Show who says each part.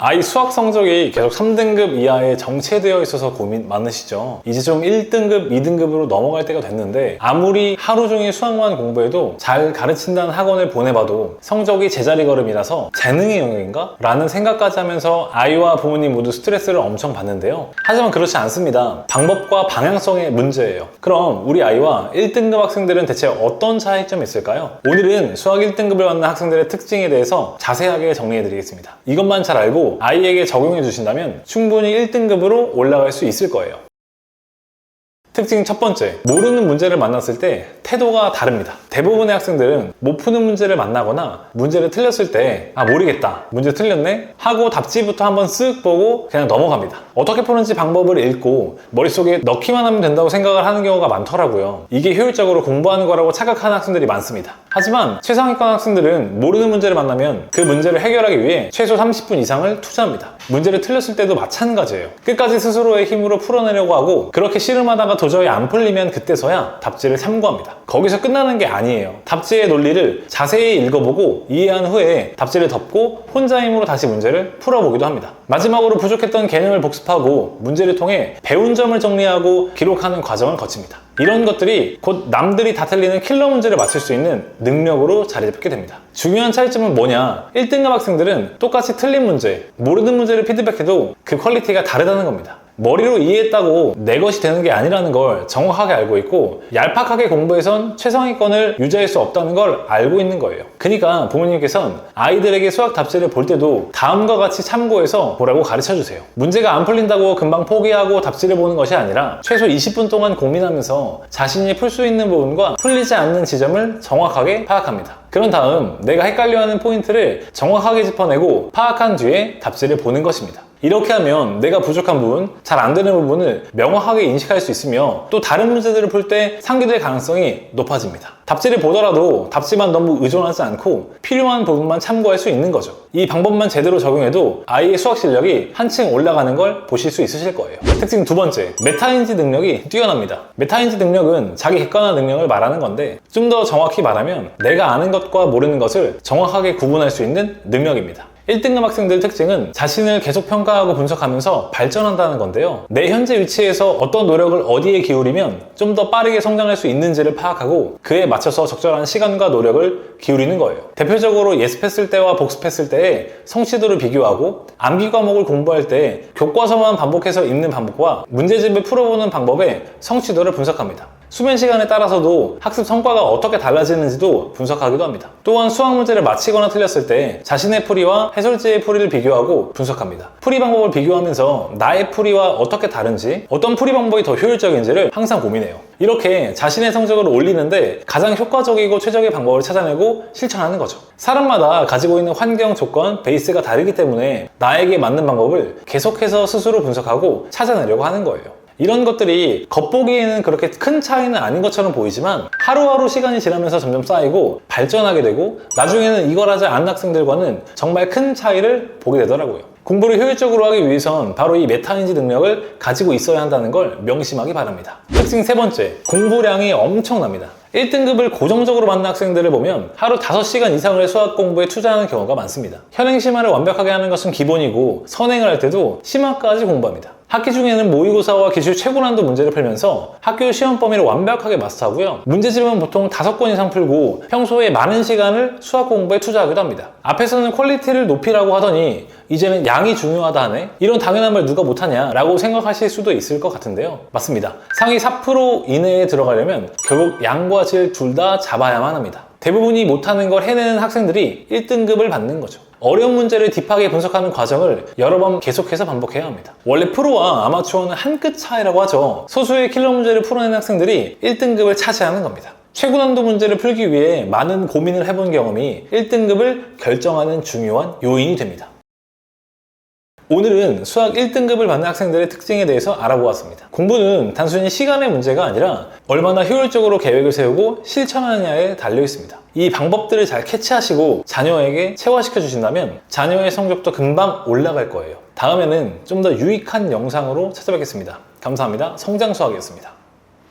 Speaker 1: 아이 수학 성적이 계속 3등급 이하에 정체되어 있어서 고민 많으시죠? 이제 좀 1등급, 2등급으로 넘어갈 때가 됐는데 아무리 하루 종일 수학만 공부해도 잘 가르친다는 학원을 보내봐도 성적이 제자리 걸음이라서 재능의 영역인가? 라는 생각까지 하면서 아이와 부모님 모두 스트레스를 엄청 받는데요. 하지만 그렇지 않습니다. 방법과 방향성의 문제예요. 그럼 우리 아이와 1등급 학생들은 대체 어떤 차이점이 있을까요? 오늘은 수학 1등급을 받는 학생들의 특징에 대해서 자세하게 정리해드리겠습니다. 이것만 잘 알고 아이에게 적용해 주신다면 충분히 1등급으로 올라갈 수 있을 거예요. 특징 첫 번째, 모르는 문제를 만났을 때 태도가 다릅니다. 대부분의 학생들은 못 푸는 문제를 만나거나 문제를 틀렸을 때 모르겠다, 문제 틀렸네? 하고 답지부터 한번 쓱 보고 그냥 넘어갑니다. 어떻게 푸는지 방법을 읽고 머릿속에 넣기만 하면 된다고 생각을 하는 경우가 많더라고요. 이게 효율적으로 공부하는 거라고 착각하는 학생들이 많습니다. 하지만 최상위권 학생들은 모르는 문제를 만나면 그 문제를 해결하기 위해 최소 30분 이상을 투자합니다. 문제를 틀렸을 때도 마찬가지예요. 끝까지 스스로의 힘으로 풀어내려고 하고 그렇게 씨름하다가 도저히 안 풀리면 그때서야 답지를 참고합니다. 거기서 끝나는 게 아니에요. 답지의 논리를 자세히 읽어보고 이해한 후에 답지를 덮고 혼자 힘으로 다시 문제를 풀어보기도 합니다. 마지막으로 부족했던 개념을 복습하고 문제를 통해 배운 점을 정리하고 기록하는 과정을 거칩니다. 이런 것들이 곧 남들이 다 틀리는 킬러 문제를 맞출 수 있는 능력으로 자리 잡게 됩니다. 중요한 차이점은 뭐냐? 1등급 학생들은 똑같이 틀린 문제, 모르는 문제를 피드백해도 그 퀄리티가 다르다는 겁니다. 머리로 이해했다고 내 것이 되는 게 아니라는 걸 정확하게 알고 있고 얄팍하게 공부해선 최상위권을 유지할 수 없다는 걸 알고 있는 거예요. 그러니까 부모님께선 아이들에게 수학 답지를 볼 때도 다음과 같이 참고해서 보라고 가르쳐 주세요. 문제가 안 풀린다고 금방 포기하고 답지를 보는 것이 아니라 최소 20분 동안 고민하면서 자신이 풀 수 있는 부분과 풀리지 않는 지점을 정확하게 파악합니다. 그런 다음 내가 헷갈려하는 포인트를 정확하게 짚어내고 파악한 뒤에 답지를 보는 것입니다. 이렇게 하면 내가 부족한 부분, 잘 안 되는 부분을 명확하게 인식할 수 있으며 또 다른 문제들을 풀 때 상기될 가능성이 높아집니다. 답지를 보더라도 답지만 너무 의존하지 않고 필요한 부분만 참고할 수 있는 거죠. 이 방법만 제대로 적용해도 아이의 수학 실력이 한층 올라가는 걸 보실 수 있으실 거예요. 특징 두 번째, 메타인지 능력이 뛰어납니다. 메타인지 능력은 자기 객관화 능력을 말하는 건데 좀 더 정확히 말하면 내가 아는 것과 모르는 것을 정확하게 구분할 수 있는 능력입니다. 1등급 학생들의 특징은 자신을 계속 평가하고 분석하면서 발전한다는 건데요. 내 현재 위치에서 어떤 노력을 어디에 기울이면 좀 더 빠르게 성장할 수 있는지를 파악하고 그에 맞춰서 적절한 시간과 노력을 기울이는 거예요. 대표적으로 예습했을 때와 복습했을 때의 성취도를 비교하고 암기 과목을 공부할 때 교과서만 반복해서 읽는 방법과 문제집을 풀어보는 방법의 성취도를 분석합니다. 수면 시간에 따라서도 학습 성과가 어떻게 달라지는지도 분석하기도 합니다. 또한 수학 문제를 맞히거나 틀렸을 때 자신의 풀이와 해설지의 풀이를 비교하고 분석합니다. 풀이 방법을 비교하면서 나의 풀이와 어떻게 다른지, 어떤 풀이 방법이 더 효율적인지를 항상 고민해요. 이렇게 자신의 성적을 올리는데 가장 효과적이고 최적의 방법을 찾아내고 실천하는 거죠. 사람마다 가지고 있는 환경, 조건, 베이스가 다르기 때문에 나에게 맞는 방법을 계속해서 스스로 분석하고 찾아내려고 하는 거예요. 이런 것들이 겉보기에는 그렇게 큰 차이는 아닌 것처럼 보이지만 하루하루 시간이 지나면서 점점 쌓이고 발전하게 되고 나중에는 이걸 하지 않은 학생들과는 정말 큰 차이를 보게 되더라고요. 공부를 효율적으로 하기 위해선 바로 이 메타인지 능력을 가지고 있어야 한다는 걸 명심하기 바랍니다. 특징 세 번째, 공부량이 엄청납니다. 1등급을 고정적으로 받는 학생들을 보면 하루 5시간 이상을 수학 공부에 투자하는 경우가 많습니다. 현행 심화를 완벽하게 하는 것은 기본이고 선행을 할 때도 심화까지 공부합니다. 학기 중에는 모의고사와 기출 최고난도 문제를 풀면서 학교 시험 범위를 완벽하게 마스터하고요. 문제집은 보통 5권 이상 풀고 평소에 많은 시간을 수학 공부에 투자하기도 합니다. 앞에서는 퀄리티를 높이라고 하더니 이제는 양이 중요하다 하네? 이런 당연한 말 누가 못하냐? 라고 생각하실 수도 있을 것 같은데요. 맞습니다. 상위 4% 이내에 들어가려면 결국 양과 질 둘 다 잡아야만 합니다. 대부분이 못하는 걸 해내는 학생들이 1등급을 받는 거죠. 어려운 문제를 딥하게 분석하는 과정을 여러 번 계속해서 반복해야 합니다. 원래 프로와 아마추어는 한 끗 차이라고 하죠. 소수의 킬러 문제를 풀어내는 학생들이 1등급을 차지하는 겁니다. 최고난도 문제를 풀기 위해 많은 고민을 해본 경험이 1등급을 결정하는 중요한 요인이 됩니다. 오늘은 수학 1등급을 받는 학생들의 특징에 대해서 알아보았습니다. 공부는 단순히 시간의 문제가 아니라 얼마나 효율적으로 계획을 세우고 실천하느냐에 달려 있습니다. 이 방법들을 잘 캐치하시고 자녀에게 체화시켜 주신다면 자녀의 성적도 금방 올라갈 거예요. 다음에는 좀 더 유익한 영상으로 찾아뵙겠습니다. 감사합니다. 성장수학이었습니다.